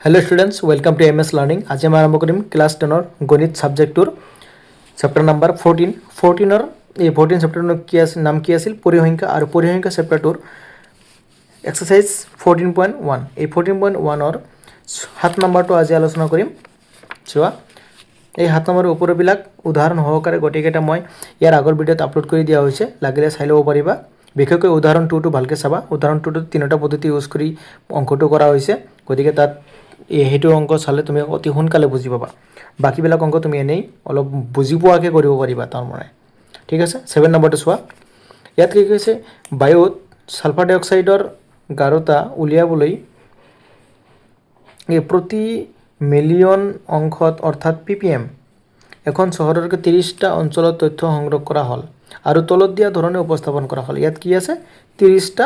Hello students welcome to MS learning आज आम आरम्भ करिम क्लास 10 गणित सब्जेक्टर चैप्टर नम्बर 14 ये 14 चैप्टर नाम कि आसिल परिसंख्या और परिसंख्या चैप्टरटोर एक्सारसाइज 14.1 ये 14.1 7 नम्बर आज आलोचना करिम चुआ এই 7 নম্বৰ ওপৰবিলাক উদাহৰণ সহকাৰে গটিকেটা মই ইয়াৰ আগৰ ভিডিঅ'ত আপলোড কৰি দিয়া হৈছে লাগিলে চাই ল'ব পাৰিবা বিশেষকৈ উদাহৰণ 2 টো ভালকৈ চাবা উদাহৰণ 2 টো তিনিটা পদ্ধতি ইউজ কৰি অংকটো কৰা হৈছে গতিকে তাত এইটো অংক চালে তুমি অতি সোনকালে বুজি পাবা বাকিবিলাক অংক তুমি এনেই অলপ বুজি পোৱাকৈ কৰিব পাৰিবা তাৰ মানে ঠিক আছে 7 নম্বৰটো চোৱা ইয়াত কি কৈছে বায়ুত সালফাৰ ডাই অক্সাইডৰ গাঢ়তা উলিয়াবলৈ এই প্ৰতি মিলিয়ন অংশত অৰ্থাৎ ppm এখন চহৰৰ 30টা অঞ্চলত তথ্য সংগ্ৰহ কৰা হল আৰু তলত দিয়া ধৰণে উপস্থাপন কৰা হল ইয়াত কি আছে 30টা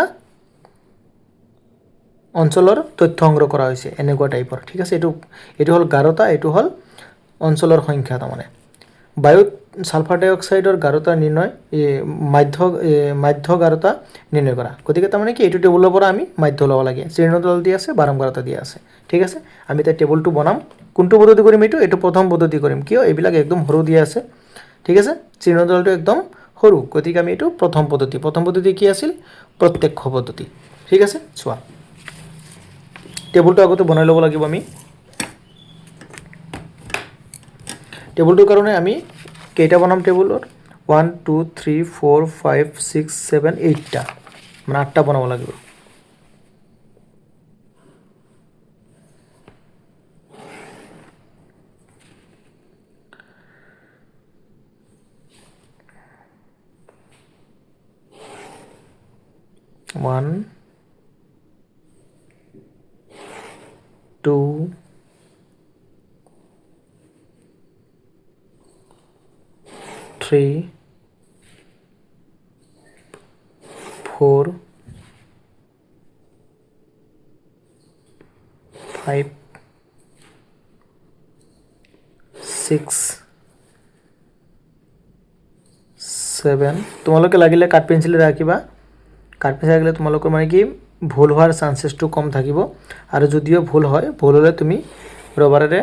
অঞ্চলৰ তথ্য সংগ্ৰহ কৰা হৈছে এনেকুৱা টাইপৰ ঠিক আছে এটো হল গাঢ়তা এটো হল অঞ্চলৰ সংখ্যা তাৰমানে বায়ুত সালফাৰ ডাই অক্সাইডৰ গাঢ়তা নিৰ্ণয় মাধ্য গাঢ়তা নিৰ্ণয় কৰা গতিকে তাৰমানে কি এটো টেবুলৰ পৰা আমি মাধ্য লব লাগে শ্ৰেণীতল দিয়া আছে বাৰম্বাৰতা দিয়া আছে ঠিক আছে আমি তা টেবুলটো বনাম কোনটো পদ্ধতি কৰিম এটো প্ৰথম পদ্ধতি কৰিম কিয় এইবিলাক একদম সৰু দিয়া আছে ঠিক আছে শ্ৰেণীতলটো একদম সৰু গতিকে আমি এটো প্ৰথম পদ্ধতি কি আছিল প্ৰত্যক্ষ পদ্ধতি ঠিক আছে চোৱা টেবুলটো আগতে বনাই ল'ব লাগিব আমি টেবুলটোৰ কাৰণে আমি কেইটা বনাম টেবুলৰ 1 2 3 4 5 6 7 8টা মানে 8টা বনাব লাগিব One, 2, 3, 4, 5, 6, 7 তোমালোকে লাগিলে কাট পেন্সিল ৰাখিবা কাট পেন্সিল ৰাখিলে তোমালোকৰ মানে কি ভুল হোৱাৰ চান্সেসটো কম থাকিব আৰু যদিও ভুল হলে তুমি ৰবাৰেৰে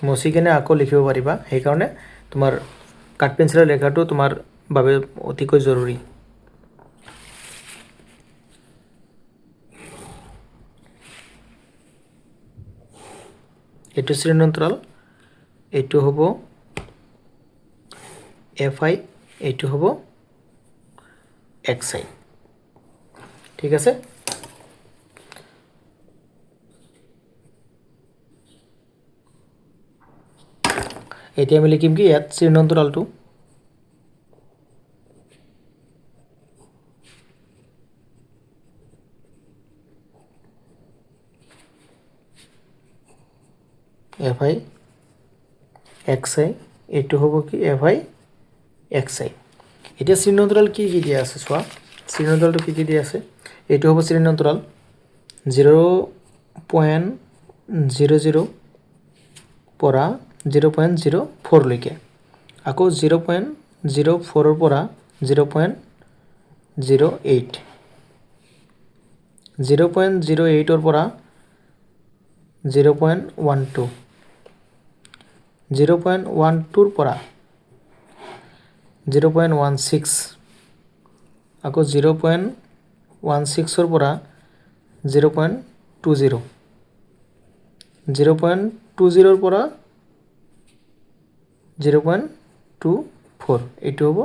মচি কেনে আকৌ লিখিব পাৰিবা সেই কাৰণে তোমাৰ কাট পেন্সিলৰ লেখাটো তোমাৰ বাবে অতিকৈ জৰুৰী এটো শ্ৰেণীতল এটো হ'ব fi এটো হ'ব xi ঠিক আছে এতিয়া আমি লিখিম কি ইয়াত শ্ৰেণীতলটো fi xi এটো হ'ব কি fi xi এতিয়া শ্ৰেণীতল কি দিয়া আছে চোৱা শ্ৰেণীতলটো কি দিয়া আছে এটো হ'ব শ্ৰেণীতল 0.00 পৰা 0.04 লৈকে আকৌ 0.04 ৰ পৰা 0.08 0.08 ৰ পৰা 0.12 0.12 ৰ পৰা 0.16 আকৌ 0.16 ৰ পৰা 0.20 0.20 ৰ পৰা 0.24 এটো হ'ব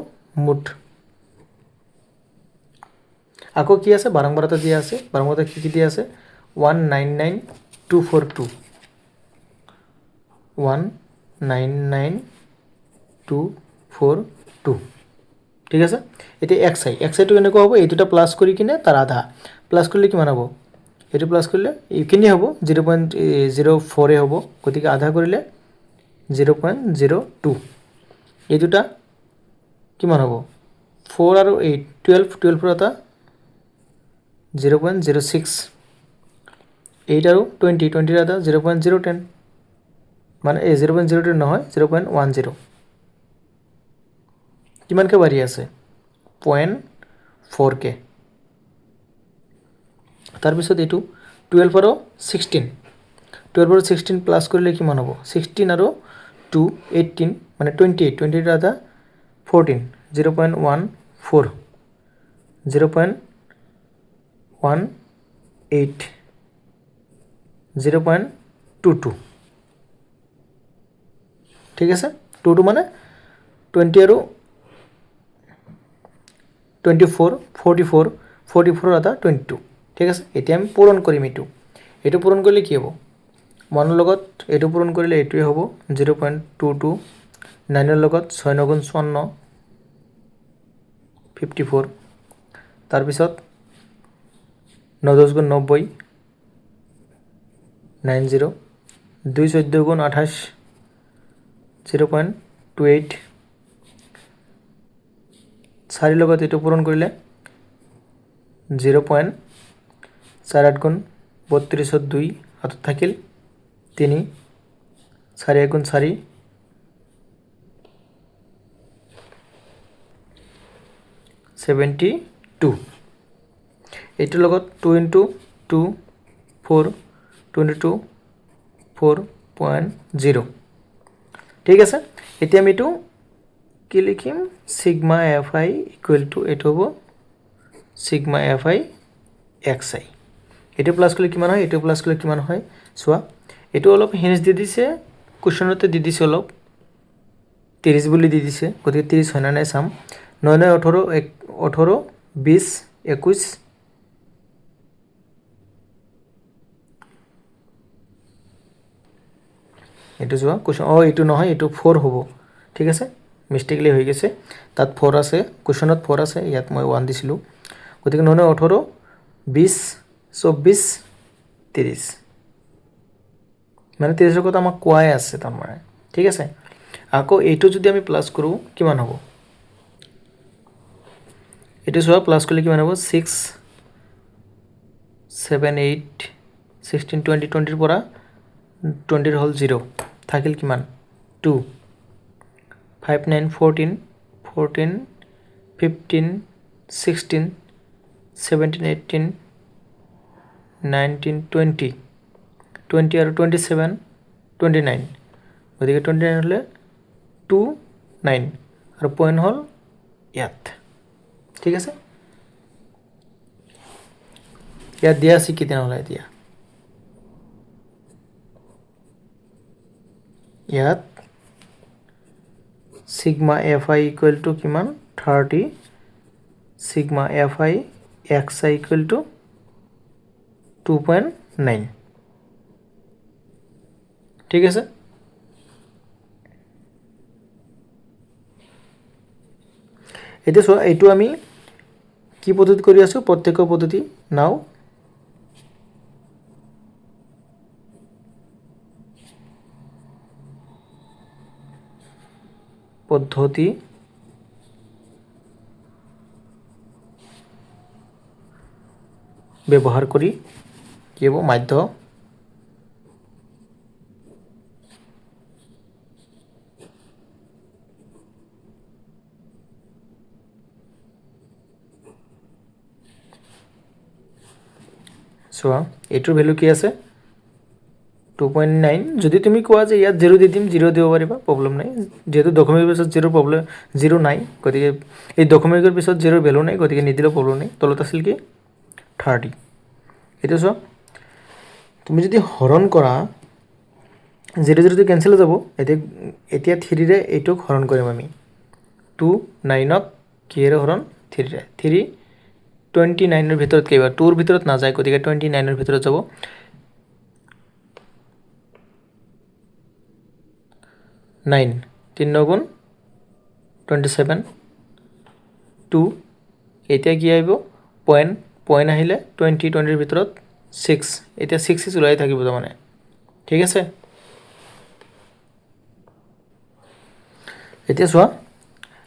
মুঠ আকৌ কি আছে বাৰম্বাৰতা দিয়া আছে বাৰম্বাৰতা কি দিয়া আছে 199242 199242 ঠিক আছে এতিয়া xi টো কেনেকৈ হ'ব এই দুটা প্লাস কৰি কিনে তাৰ আধা প্লাস কৰিলে কিমান হ'ব এটো প্লাস কৰিলে ইখিনি হ'ব 0.04 হ'ব গতিকে আধা কৰিলে 0.02 এই দুটা কিমান হ'ব 4 আৰু 8 12 ৰ এটা 0.06 8 আৰু 20 ৰ এটা 0.010 মানে 0.010 নহয় 0.10 কিমানকে বাঢ়ি আছে 0.4 কে তাৰ পিছত এটো 12 আৰু 16 12 আৰু 16 প্লাছ কৰিলে কিমান হ'ব 16 আৰু 2 18 মানে 28 28 এটা 14 0.14 0.18 0.22 ঠিক আছে 22 মানে 20 আৰু 24 44 44 এটা 22 ঠিক আছে এতিয়া আমি পূৰণ কৰিম এইটো পূৰণ কৰিলে কি হ'ব 1 লগত এইটো পূৰণ কৰিলে এইটোৱে হ'ব 0.22 9 ৰ লগত 6 9 গুণ 54 54 তাৰপিছত 9 10 গুণ 90 90 2 14 গুণ 28 0.28 4 লগত এইটো পূৰণ কৰিলে 0.48 গুণ 32 2 হাতত থাকিল 3 4 গুণ 4 72 এইটোৰ লগত 2 into 2 4 22 4.0 ঠিক আছে এতিয়া আমি এইটো কি লিখিম sigma F I equal to এইটো হ'ব সিগমা এফ আই এক্স আই এইটো প্লাছ কৰিলে কিমান হয় এইটো প্লাছ কৰিলে কিমান হয় চোৱা এইটো অলপ হিন্স দি দিছে কুৱেশ্যনতে দি দিছে অলপ 30 বুলি দি দিছে গতিকে 30 হয় না নাই চাম 9 9 18 18 20 21 এইটো যোৱা কুৱেশ্যন এইটো নহয় এইটো 4 হ'ব ঠিক আছে মিষ্টেকলি হৈ গৈছে তাত 4 আছে কুৱেশ্যনত 4 আছে ইয়াত মই 1 দিছিলোঁ গতিকে 9 9 18 20 24 30 মানে 30 কথা আমাক কোৱাই আছে তাৰমানে ঠিক আছে আকৌ এইটো যদি আমি প্লাছ কৰোঁ কিমান হ'ব এইটো চোৱা প্লাছ কৰিলে কিমান হ'ব 6 7 8 16 20 20 ৰ পৰা 20 হ'ল 0 থাকিল কিমান 2 5 9 14 14 15 16 17 18 19 20 20 আৰু 27 29 গতিকে 29 হ'লে 2 9 আৰু পইণ্ট হ'ল ইয়াত ঠিক আছে ইয়াত দিয়া আছে কি তেনেহ'লে এতিয়া ইয়াত sigma F I equal to কিমান 30 sigma F I x I equal to 2.9 ঠিক আছে এতিয়া চোৱা এইটো আমি কি পদ্ধতি কৰি আছো প্ৰত্যক্ষ পদ্ধতি নাও পদ্ধতি ব্যৱহাৰ কৰি কি হ'ব মাধ্য চোৱা এইটোৰ ভ্যালু কি আছে 2.9 যদি তুমি কোৱা যে ইয়াত 0 দি দিম 0 দিব পাৰিবা প্ৰবলেম নাই যেহেতু দশমিকৰ পিছত 0 প্ৰবলেম 0 নাই গতিকে এই দশমিকৰ পিছত 0 ভ্যালু নাই গতিকে নিদিলেও প্ৰবলেম নাই তলত আছিল কি 30 এটা চোৱা তুমি যদি হৰণ কৰা 0 0 টো কেনসেল হৈ যাব এতিয়া 3 ৰে এইটোক হৰণ কৰিম আমি 2 9 ক কিৰে হৰণ 3 ৰে 3 29 ৰ ভিতৰত কেইবা 2 ৰ ভিতৰত না যায় গতিকে 29 ৰ ভিতৰত যাব 9 3 9 গুণ 27 2 এতিয়া কি আহিব পইণ্ট আহিলে 20 20 ৰ ভিতৰত 6 এতিয়া 6 ওলাই থাকিব মানে ঠিক আছে এতিয়া চোৱা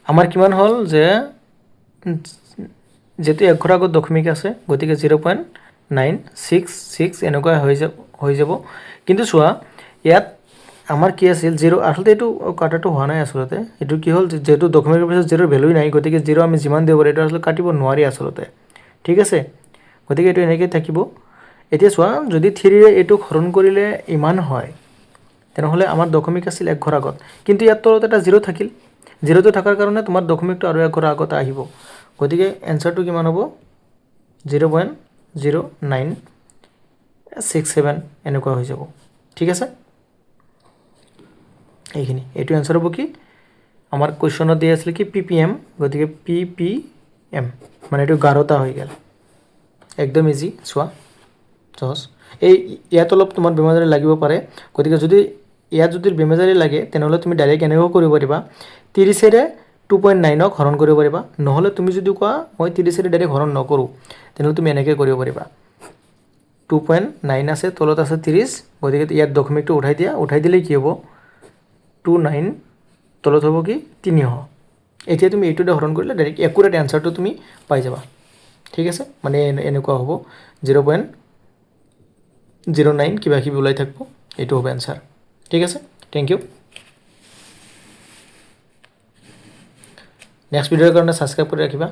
আমাৰ কিমান হল যে যেতে এক ঘৰ আগত দশমিক আছে গতিকে 0.966 এনেকৈ হৈ যাব কিন্তু চোৱা ইয়াত আমাৰ কি আছিল 0 আসলতে এটো কাটাটো হোৱা নাই আসলতে এটো কি হল যেটো দশমিকৰ পিছত 0 ভ্যালু নাই গতিকে 0 আমি যিমান দেব পাৰো এটো আসলে কাটিব নোৱাৰি আসলতে ঠিক আছে গতিকে এটো এনেকৈ থাকিব এতিয়া চোৱা যদি 3ৰে এইটোক হৰণ কৰিলে ইমান হয় তেনেহ'লে আমাৰ দশমিক আছিল 1 ঘৰ আগত, কিন্তু ইয়াৰ তলত এটা 0 থাকিল, 0টো থকাৰ কাৰণে তোমাৰ দশমিকটো আৰু 1 ঘৰ আগত আহিব, গতিকে এনচাৰটো কিমান হ'ব 0.0967 এনেকুৱা হৈ যাব। ঠিক আছে, এইখিনি এইটো এনচাৰ হ'ব কি আমাৰ কুৱেশ্যনত দিয়া আছিল কি PPM, গতিকে PPM মানে এইটো 11টা হৈ গ'ল, একদম ইজি। চোৱা সহজ, এই ইয়াত অলপ তোমাৰ বেমাৰী লাগিব পাৰে, গতিকে যদি ইয়াত যদি বেমাৰী লাগে তেনেহ'লে তুমি ডাইৰেক্ট এনেও কৰিব পাৰিবা 30ৰে 2.9ক হৰণ কৰিব পাৰিবা, নহ'লে তুমি যদি কোৱা মই 30ৰে ডাইৰেক্ট হৰণ নকৰোঁ তেনেহ'লে তুমি এনেকৈ কৰিব পাৰিবা 2.9 আছে তলত আছে 30, গতিকে ইয়াত দশমিকটো উঠাই দিয়া, উঠাই দিলে কি হ'ব 29 তলত হ'ব কি 300। এতিয়া তুমি এইটোতে হৰণ কৰিলে ডাইৰেক্ট একুৰেট এনচাৰটো তুমি পাই যাবা। ঠিক আছে, মানে এনেকুৱা হ'ব 0.09 কিবা কিবি ওলাই থাকিব, এইটো হ'ব এনচাৰ। ঠিক আছে, থেংক ইউ। নেক্সট ভিডিঅ'ৰ কাৰণে ছাবস্ক্ৰাইব কৰি ৰাখিবা।